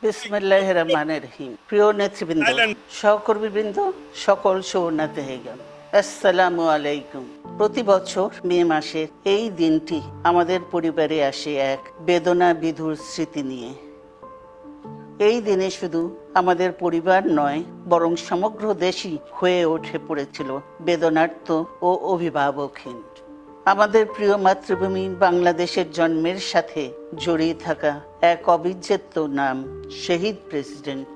বিসমিল্লাহির রহমানির রহিম। প্রিয় নেতৃবৃন্দ, সহকর্মীবৃন্দ, সকল শরণার্থীগণ, আসসালামু আলাইকুম। প্রতি বছর মে মাসের এই দিনটি আমাদের পরিবারে আসে এক বেদনা বিধুর স্মৃতি নিয়ে। এই দিনে শুধু আমাদের পরিবার নয়, বরং সমগ্র দেশই হয়ে ওঠে পড়েছিল বেদনার্ত ও অভিভাবকহীন। আমাদের প্রিয় মাতৃভূমি বাংলাদেশের জন্মের সাথে জড়িয়ে থাকা এক অবিচ্ছেদ্য নাম শহীদ প্রেসিডেন্ট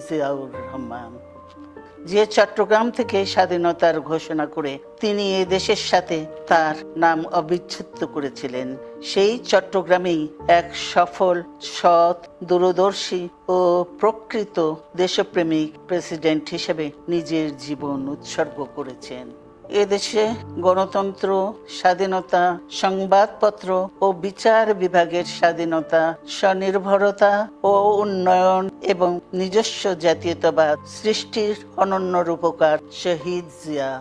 জিয়াউর রহমান, যে চট্টগ্রাম থেকে স্বাধীনতার ঘোষণা করে তিনি এ দেশের সাথে তার নাম অবিচ্ছেদ্য করেছিলেন। সেই চট্টগ্রামেই এক সফল, সৎ, দূরদর্শী ও প্রকৃত দেশপ্রেমিক প্রেসিডেন্ট হিসেবে নিজের জীবন উৎসর্গ করেছেন। এদেশে গণতন্ত্র, স্বাধীনতা, সংবাদপত্র ও বিচার বিভাগের স্বাধীনতা, স্বনির্ভরতা ও উন্নয়ন এবং নিজস্ব জাতীয়তাবাদ সৃষ্টির অনন্য রূপকার শহীদ জিয়া,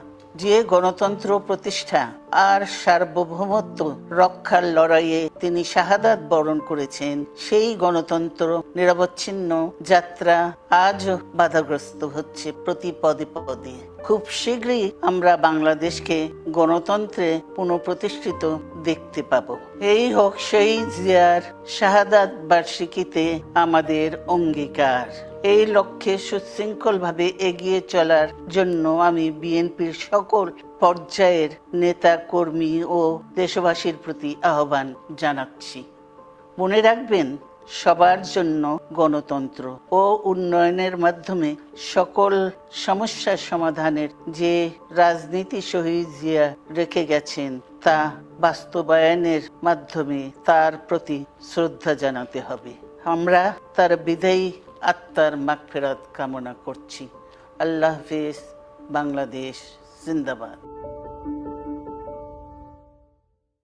যে গণতন্ত্র প্রতিষ্ঠা আর সার্বভৌমত্ব রক্ষার লড়াইয়ে তিনি শাহাদাত বরণ করেছেন, সেই গণতন্ত্র নিরবচ্ছিন্ন যাত্রা আজও বাধাগ্রস্ত হচ্ছে প্রতি পদে পদে। খুব শীঘ্রই আমরা বাংলাদেশকে গণতন্ত্রে পুনঃপ্রতিষ্ঠিত দেখতে পাব। এই হোক শহীদ জিয়ার শাহাদাত বার্ষিকীতে আমাদের অঙ্গীকার। এই লক্ষ্যে সুশৃঙ্খলভাবে এগিয়ে চলার জন্য আমি বিএনপির সকল পর্যায়ের নেতা, কর্মী ও দেশবাসীর প্রতি আহ্বান জানাচ্ছি। মনে রাখবেন, সবার জন্য গণতন্ত্র ও উন্নয়নের মাধ্যমে সকল সমস্যার সমাধানের যে রাজনীতি শহীদ জিয়া রেখে গেছেন, তা বাস্তবায়নের মাধ্যমে তার প্রতি শ্রদ্ধা জানাতে হবে। আমরা তার বিদায়ী আত্মার মাগফিরাত কামনা করছি। আল্লাহ হাফেজ। বাংলাদেশ জিন্দাবাদ।